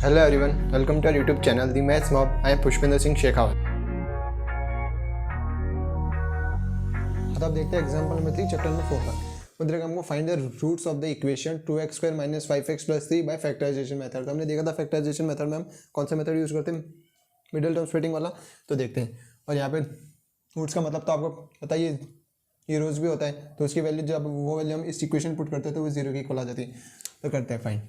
Hello everyone, welcome to our YouTube channel, The Maths Mob. I am Pushpinder Singh Shekhawat. अब आप देखते हैं example number 3 chapter number 4 का। मतलब हमको find the roots of the equation 2x² - 5x + 3 by factorization method. तो हमने देखा था फैक्टराइजेशन मेथड में हम कौन सा मेथड यूज़ करते हैं, मिडिल टर्म स्प्लिटिंग वाला। तो देखते हैं, और यहाँ पे रूट्स का मतलब तो आपको पता ही है, ये रोज भी होता है। तो उसकी वैल्यू जब वो वैल्यू हम इस इक्वेशन पुट करते हैं तो वो 0 के इक्वल आ जाती है। तो करते हैं फाइंड।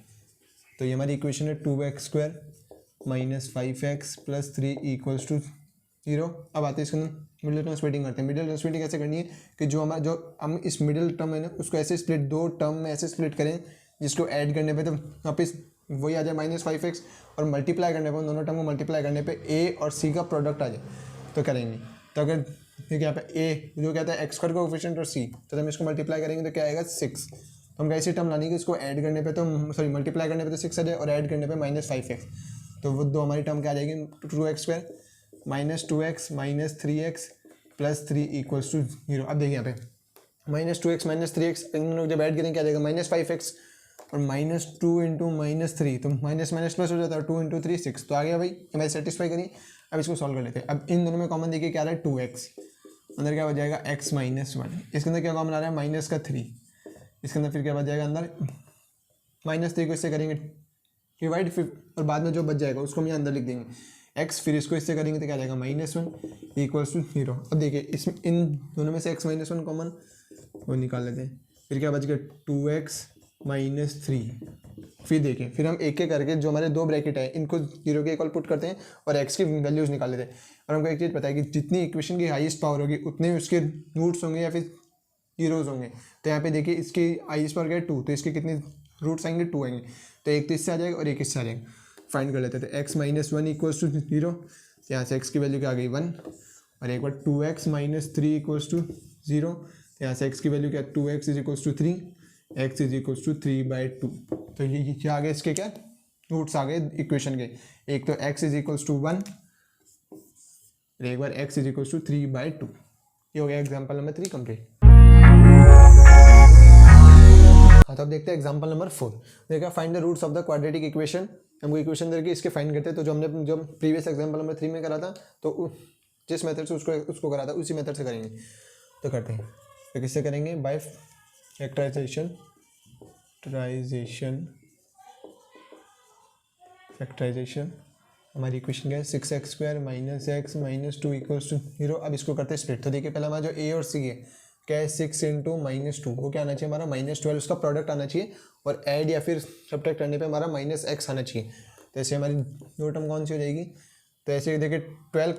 तो ये हमारी इक्वेशन है 2x² - 5x + 3 = 0। अब आते हैं इसके अंदर मिडिल टर्म स्प्लिटिंग करते हैं। मिडिल टर्म स्प्लिटिंग कैसे करनी है कि जो हम इस मिडिल टर्म है ना उसको ऐसे स्प्लिट, दो टर्म में ऐसे स्प्लिट करें जिसको ऐड करने पे तो वापस वही आ जाए -5x, और मल्टीप्लाई करने पे, उन दोनों टर्म को मल्टीप्लाई करने पे a और c का प्रोडक्ट आ जाए। तो करेंगे, तो अगर देखिए यहाँ पे a जो कहता है x² कोएफिशिएंट और c, तो हम इसको मल्टीप्लाई करेंगे तो क्या आएगा 6। तो हम ऐसी टर्म लानी कि इसको ऐड करने पे तो सॉरी मल्टीप्लाई करने पे तो 6 आ जाए और ऐड करने पे -5x। तो वो दो हमारी टर्म क्या आ जाएगी 2x² - 2x - 3x + 3 = 0। अब देखिए यहाँ पे -2x - 3x इन दोनों जब ऐड करेंगे क्या आ जाएगा -5x, और -2 × -3 तो माइनस माइनस प्लस हो जाता है, 2 × 3 6। तो आ गया भाई, हमें सेटिस्फाई करिए। अब इसको सॉल्व कर लेते हैं। अब इन दोनों में कॉमन देखिए क्या आ रहा है 2x, अंदर क्या हो जाएगा x - 1, इसके अंदर क्या कॉमन आ रहा है -3, इसके अंदर फिर क्या बच जाएगा अंदर -3 को इससे करेंगे डिवाइड, फिर और बाद में जो बच जाएगा उसको हम यहाँ अंदर लिख देंगे x, फिर इसको इससे करेंगे तो क्या आ जाएगा -1 = 0। अब देखिए इसमें इन दोनों में से x - 1 कॉमन वो निकाल लेते हैं। फिर क्या बच गया 2x - 3। फिर देखिए, फिर हम एक एक करके जो हमारे दो ब्रैकेट है इनको 0 के इक्वल पुट करते हैं और x की वैल्यूज निकाल लेते हैं। और हमको एक चीज़ पता है कि जितनी इक्वेशन की हाईएस्ट पावर होगी उतने उसके रूट्स होंगे या फिर हीरोज होंगे। तो यहाँ पे देखिए इसकी हाईएस्ट पावर क्या है 2, तो इसके कितने रूट्स आएंगे 2 आएंगे। तो एक तो इससे आ जाएगा और एक इससे आ जाएगा। फाइंड कर लेते थे x - 1 = 0, यहाँ से x की वैल्यू क्या आ गई 1, और एक बार 2x - 3 = 0, तो यहाँ से x की वैल्यू क्या 2x = 3, x = 3/2। तो ये आ गए इसके क्या रूट्स आ गए इक्वेशन के। एक तो x = 1 और एक बार x = 3/2। ये हो गया एग्जाम्पल नंबर 3 कंप्लीट। हाँ, तो अब देखते हैं एग्जाम्पल नंबर 4। देखा find the roots of the quadratic equation. हमको इक्वेशन देकर इसके फाइंड करते हैं। तो जो हमने जो प्रीवियस एग्जाम्पल नंबर 3 में करा था, तो जिस मेथड से उसको करा था उसी मेथड से करेंगे। तो करते हैं, तो किससे करेंगे बाय फैक्टराइजेशन हमारी इक्वेशन क्या है 6x² - x - 2 = 0। अब इसको करते हैं स्प्लिट। तो देखिए पहले हमारा जो a और c है क्या है 6 × -2, वो क्या आना चाहिए हमारा -12, उसका प्रोडक्ट आना चाहिए, और ऐड या फिर सब्ट्रैक्ट करने पे हमारा -x आना चाहिए। तो ऐसे हमारी दो टर्म कौन सी हो जाएगी, तो ऐसे देखिए 12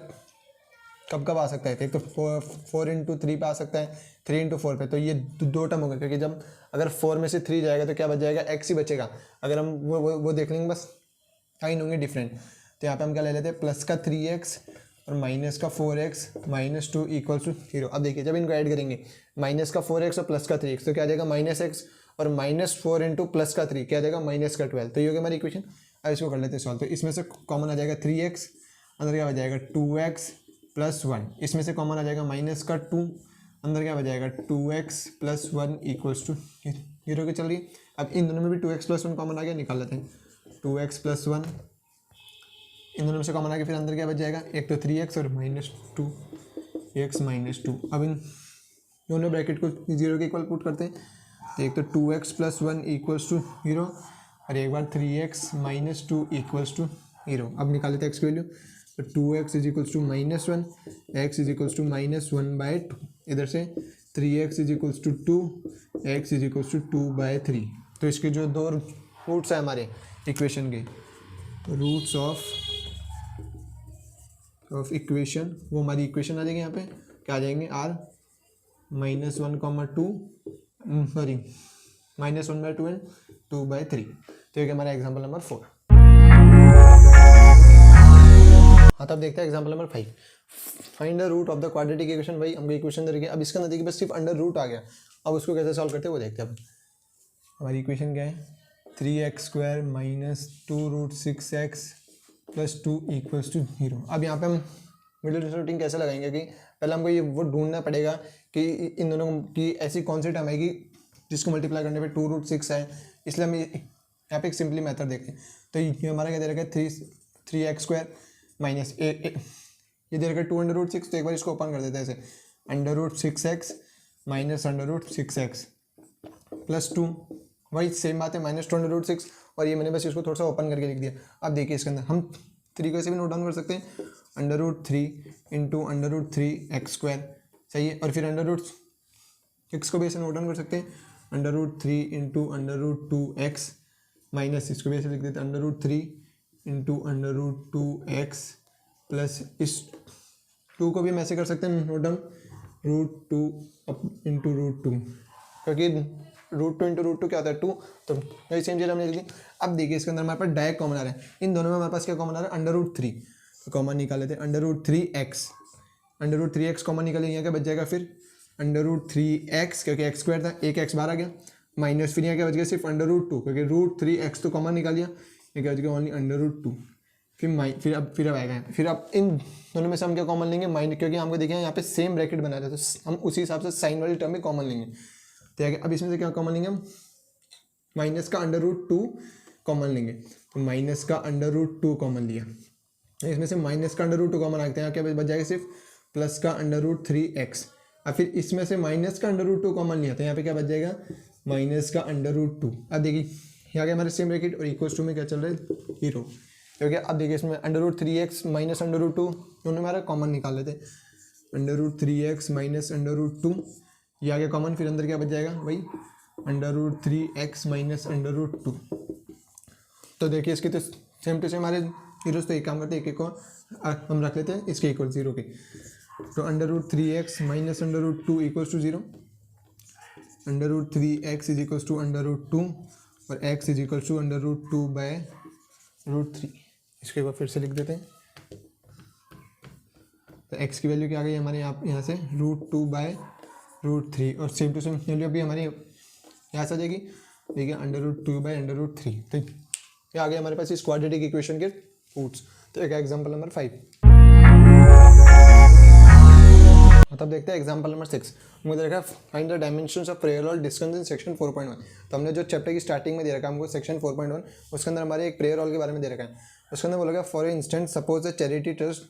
कब कब आ सकता है, एक तो 4 × 3 पे आ सकता है, 3 × 4 पे। तो ये दो टर्म होगा, क्योंकि जब अगर 4 में से 3 जाएगा तो क्या बच जाएगा x ही बचेगा। अगर हम वो देख लेंगे, बस साइन होंगे डिफरेंट। तो यहाँ पे हम क्या ले लेते हैं प्लस का 3x और माइनस का 4x - 2 = 0। अब देखिए जब इनको ऐड करेंगे माइनस का 4x और प्लस का 3x, तो क्या आ जाएगा -x, और -4 × प्लस का 3 क्या आ जाएगा -12। तो ये हो गया हमारी इक्वेशन। अब इसको कर लेते हैं सॉल्व। तो इसमें से कॉमन आ जाएगा 3x, अंदर क्या हो जाएगा 2x + 1, इसमें से कॉमन आ जाएगा माइनस का 2, अंदर क्या हो जाएगा 2x + 1 = 0 के चल रही। अब इन दोनों में भी 2x + 1 कॉमन आ गया, निकाल लेते हैं 2x + 1, इन दोनों में से कॉमन आ गया, फिर अंदर क्या बच जाएगा एक तो 3x और -2x - 2। अब इन दोनों ब्रैकेट को 0 के इक्वल पुट करते हैं। तो एक तो 2x + 1 = 0, और एक बार 3x - 2 = 0। अब निकाल लेते हैं x की वैल्यू। तो 2x = -1, x = -1/2, इधर से 3x = 2, x = 2/3। तो इसके जो दो रूट्स हैं हमारे इक्वेशन के, तो रूट्स ऑफ इक्वेशन, वो हमारी इक्वेशन आ जाएगी। यहाँ पे क्या आ जाएंगे r -1, 2 सॉरी -1/2 एंड 2/3। तो ये हमारा एग्जाम्पल नंबर 4। हाँ, तब देखते हैं example number 5। Find the root of the quadratic equation. भाई हमको इक्वेशन दे रखी है। अब इसका अंदर देखिए बस सिर्फ अंडर रूट आ गया। अब उसको कैसे सॉल्व करते हैं वो देखते हैं। अब हमारी इक्वेशन क्या है 3x² - 2√6x + 2 = 0। अब यहाँ पे हम मिडिल रूटिंग कैसे लगाएंगे कि पहले हमको ये वो ढूंढना पड़ेगा कि इन दोनों की ऐसी कौन सी टर्म आएगी जिसको मल्टीप्लाई करने पे 2√6 है, इसलिए हम यहाँ पे एक सिंपली मेथड देखते हैं। तो ये हमारा क्या दे रखा है, 3x² माइनस ये दे रखा है 2√6। तो एक बार इसको ओपन कर देते हैं ऐसे, √6x माइनस √6x प्लस 2, वही सेम बात है, -2√6। और ये मैंने बस इसको थोड़ा सा ओपन करके लिख दिया। अब देखिए इसके अंदर हम 3 को ऐसे भी नोट डाउन कर सकते हैं, √3 इंटू √3x², सही है। और फिर √6 को भी ऐसे नोट डाउन कर सकते हैं, √3 इंटू √2x माइनस इसको भी ऐसे लिख देते हैं, √3 इंटू √2x प्लस इस 2 को भी हम ऐसे कर सकते हैं नोट डाउन, √2 इंटू √2, क्योंकि √2 इंटू √2 क्या होता है 2, तो यही सेम चीज़ हमने लिख ली। अब देखिए इसके अंदर हमारे पास डायरेक्ट कॉमन आ रहा है, इन दोनों में हमारे पास क्या कॉमन आ रहा है, √3, तो कॉमन निकाल लेते हैं, √3x कॉमन निकालेंगे, यहाँ क्या बच जाएगा फिर √3x, क्योंकि x² था, एक x बाहर आ गया, माइनस फिर यहाँ क्या बच गया सिर्फ √2, क्योंकि √3x तो कॉमन निकाल लिया, ये क्या बच गया ओनली √2। फिर अब आएगा, फिर अब इन दोनों में से हम क्या कॉमन लेंगे, माइनस, क्योंकि हमको देखिए यहाँ पे सेम ब्रैकेट बना था, तो हम उसी हिसाब से साइन वाली टर्म में कॉमन लेंगे। तो अब इसमें से क्या कॉमन लेंगे हम, माइनस का √2 कॉमन लेंगे, तो माइनस का √2 कॉमन लिया, इसमें से माइनस का √2 कॉमन आते हैं, क्या बच जाएगा सिर्फ प्लस का √3x। अब फिर इसमें से माइनस का √2 कॉमन लिया, तो यहाँ पे क्या बच जाएगा, माइनस का √2। अब देखिए यहाँ के हमारे सेम ब्रैकेट और इक्वल्स टू में क्या चल रहा है 0, क्योंकि अब देखिए इसमें √3x माइनस √2 दोनों हमारा कॉमन निकाल लेते हैं, √3x माइनस √2, ये आ गया कॉमन, फिर अंदर क्या बच जाएगा भाई √3x माइनस √2। तो देखिए इसकी तो सेम टू सेम हमारे हीरोज, तो एक काम करते हैं, एक को हम रख लेते हैं इसके इक्वल 0 के, तो √3x minus √2 equals to 0, √3x is equals to √2 और x इज इक्वल्स टू √2/√3। इसके बाद फिर से लिख देते हैं, तो x की वैल्यू क्या आ गई हमारे यहाँ से √2/√3, और सेम टू सेम वैल्यू अभी हमारी यहाँ से आ जाएगी, देखिए √2/√3। तो ये आ गया हमारे पास इस क्वाड्रेटिक इक्वेशन के रूट्स। तो एक एग्जांपल नंबर 5। तब देखते हैं एग्जांपल नंबर 6। मुझे देखा find the dimensions of prayer hall discussed in section 4.1। तो हमने जो चैप्टर की स्टार्टिंग में दे रखा है हमको सेक्शन 4.1, उसके अंदर हमारे एक प्रेयर हॉल के बारे में दे रखा है। उसके अंदर बोला गया for instance suppose a charity trust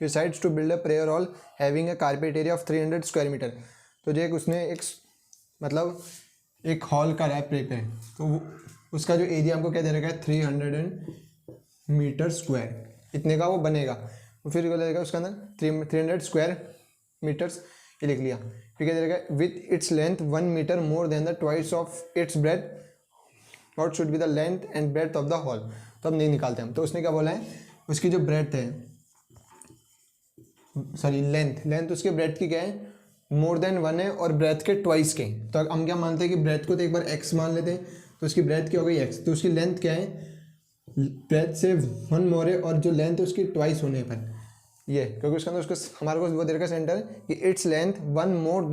decides to build a prayer hall having a carpet area of 300 square metre. तो जो उसने मतलब एक हॉल का रैप पे, तो उसका जो एरिया हमको क्या दे रखा है 300 मीटर स्क्वायर, इतने का वो बनेगा। तो फिर क्या लगेगा उसके अंदर 300 स्क्वायर मीटर्स, ये लिख लिया। फिर क्या दे रखा है with its length 1 metre more than the twice of its breadth, what should be the length and breadth of the hall. तो अब नहीं निकालते हम, तो उसने क्या बोला है उसकी जो ब्रेथ है, सॉरी लेंथ उसके ब्रेथ की क्या है मोर देन 1 है और ब्रेथ के ट्वाइस के। तो हम क्या मानते हैं कि ब्रेथ को तो एक बार x मान लेते हैं, तो उसकी ब्रेथ क्या हो गई x, तो उसकी लेंथ क्या है ब्रेथ से 1 मोर है और जो लेंथ है उसकी ट्वाइस होने पर ये, क्योंकि उसके अंदर उसको हमारे को वो दे रखा सेंटर कि it's length 1 more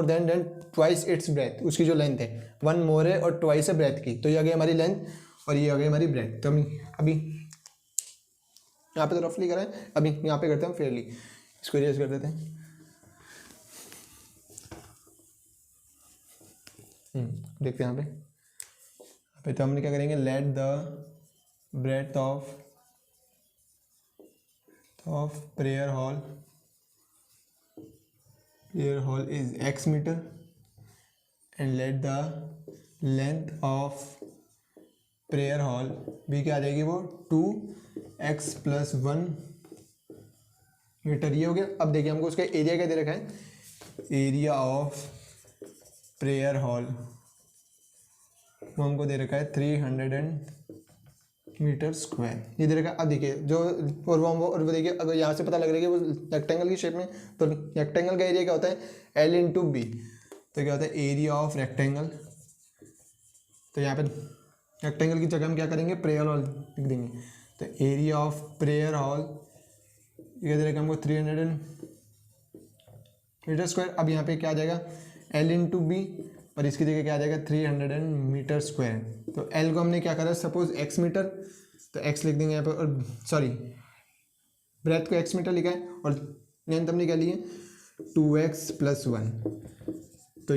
than twice its breath, उसकी जो लेंथ है 1 मोर है और ट्वाइस है ब्रेथ की। तो ये आ गई हमारी लेंथ और ये आ गई हमारी ब्रेथ। तो हम अभी यहाँ पे तो रफली करें, अभी यहाँ पे करते हैं हम फेयरली, इसको इरेज कर देते हैं। देखते हैं यहाँ पे तो हमने क्या करेंगे, let the breadth of prayer hall is x metre and let the length of prayer hall भी क्या आ जाएगी वो 2x + 1 मीटर। ये हो गया। अब देखिए हमको उसका एरिया क्या दे रखा है, एरिया ऑफ प्रेयर हॉल वो हमको दे रखा है 300 मीटर स्क्वायर, ये दे रखा है। अब देखिए जो और वो देखिए अगर यहाँ से पता लग रहा है कि वो रेक्टेंगल की शेप में, तो रेक्टेंगल का एरिया क्या होता है L × B, तो क्या होता है एरिया ऑफ रेक्टेंगल। तो यहाँ पे रेक्टेंगल की जगह हम क्या करेंगे प्रेयर हॉल लिख देंगे। तो एरिया ऑफ प्रेयर हॉल ये दे रखा हमको 300 मीटर स्क्वायर। अब यहाँ पे क्या आ जाएगा L × B और इसकी जगह क्या आ जाएगा 300 मीटर स्क्वायर। तो L को हमने क्या करा सपोज x मीटर, तो x लिख देंगे यहाँ पे, और सॉरी ब्रेथ को x मीटर लिखा है और लेंथ हमने क्या ली है 2x + 1। तो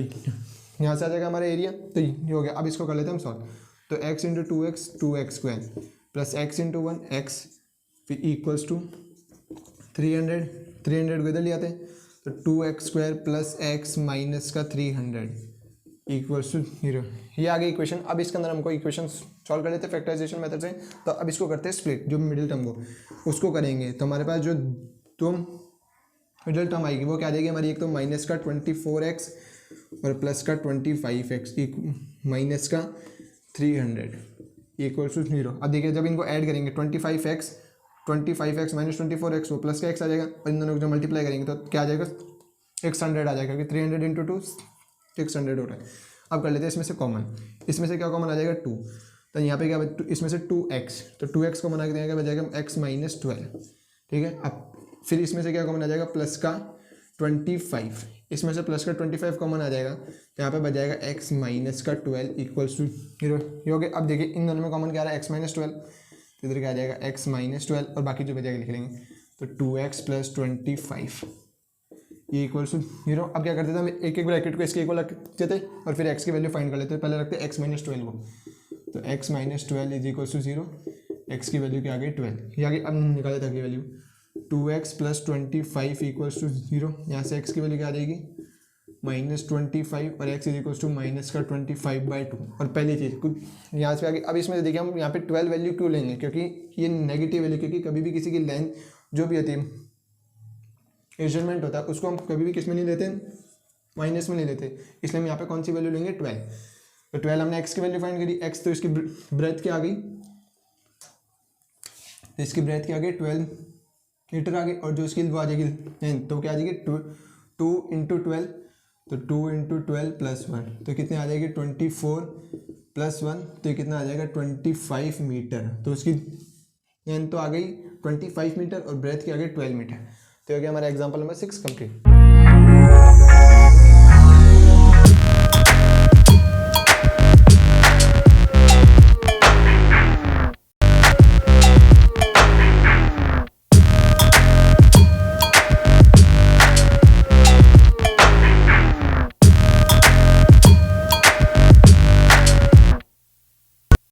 यहाँ से आ जाएगा हमारा एरिया, तो ये हो गया। अब इसको कर लेते हैं हम सॉल्व। तो x into 2x square plus x into 1 x फिर इक्वल्स टू 300 को इधर ले आते हैं, तो 2x square plus x minus का 300 इक्वल्स टू 0। ये आ गई इक्वेशन। अब इसके अंदर हमको इक्वेशन सॉल्व कर लेते हैं फैक्टराइजेशन मेथड से। तो अब इसको करते हैं स्प्लिट, जो मिडिल टर्म को उसको करेंगे, तो हमारे पास जो दो मिडिल टर्म आएगी वो क्या आ जाएगी हमारी, एक तो माइनस का 24x और प्लस का 25x माइनस का 300 इक्वल्स टू 0। अब देखिए जब इनको ऐड करेंगे 25x माइनस 24x वो प्लस का x आ जाएगा, और इन दोनों को जो मल्टीप्लाई करेंगे तो क्या आ जाएगा 600 आ जाएगा, क्योंकि 300 इंटू 2 600 हो रहा है। अब कर लेते हैं इसमें से कॉमन, इसमें से क्या कॉमन आ जाएगा 2, तो यहाँ पे क्या इसमें से 2x, तो 2x कॉमन आ जाएगा, बजाएगा x माइनस 12, ठीक है। अब फिर इसमें से क्या कॉमन आ जाएगा प्लस का 25, इसमें से प्लस का 25 कॉमन आ जाएगा, तो यहाँ पे बजाएगा x माइनस का 12 इक्वल्स टू 0। ये हो गया। अब देखिए इन दोनों में कॉमन क्या आ रहा है x माइनस 12, तो इधर क्या आ जाएगा x माइनस 12 और बाकी जो बजाएगा लिख लेंगे, तो 2x प्लस 25 ये इक्वल्स टू 0। अब क्या करते थे हम एक एक ब्रैकेट को इसके इक्वल रखते थे और फिर x की वैल्यू फाइंड कर लेते थे। पहले रखते x माइनस 12 को, तो x minus 12 is equals to 0, x की वैल्यू क्या आ गई 12, ये आ गई। अब निकाले था की value 2x plus 25 equals to 0, यहाँ से x की वैल्यू क्या आ जाएगी माइनस 25 और x is equals to minus का 25/2। और पहली चीज़ कुछ यहाँ से आगे, अब इसमें से देखिए हम यहाँ पे 12 वैल्यू क्यों लेंगे, क्योंकि ये नेगेटिव वैल्यू, क्योंकि कभी भी किसी की लेंथ जो भी होती है मेजरमेंट होता है उसको हम कभी भी किस में नहीं लेते, माइनस में नहीं लेते, इसलिए हम यहाँ पे कौन सी वैल्यू लेंगे 12। तो 12 हमने x की वैल्यू फाइंड करी, x तो इसकी ब्रेथ क्या आ गई, तो इसकी ब्रेथ क्या आ गई 12 मीटर आ गई, और जो इसकी वो आ जाएगी तो क्या आ जाएगी 2 इंटू 12, तो 2 इंटू 12 प्लस 1, तो कितने आ जाएगी 24 प्लस 1, तो ये कितना आ जाएगा 25 मीटर। तो उसकी लेंथ तो आ गई 25 मीटर और ब्रेथ की आ गई 12 मीटर। तो हो गया हमारा एग्जाम्पल नंबर 6 कंप्लीट।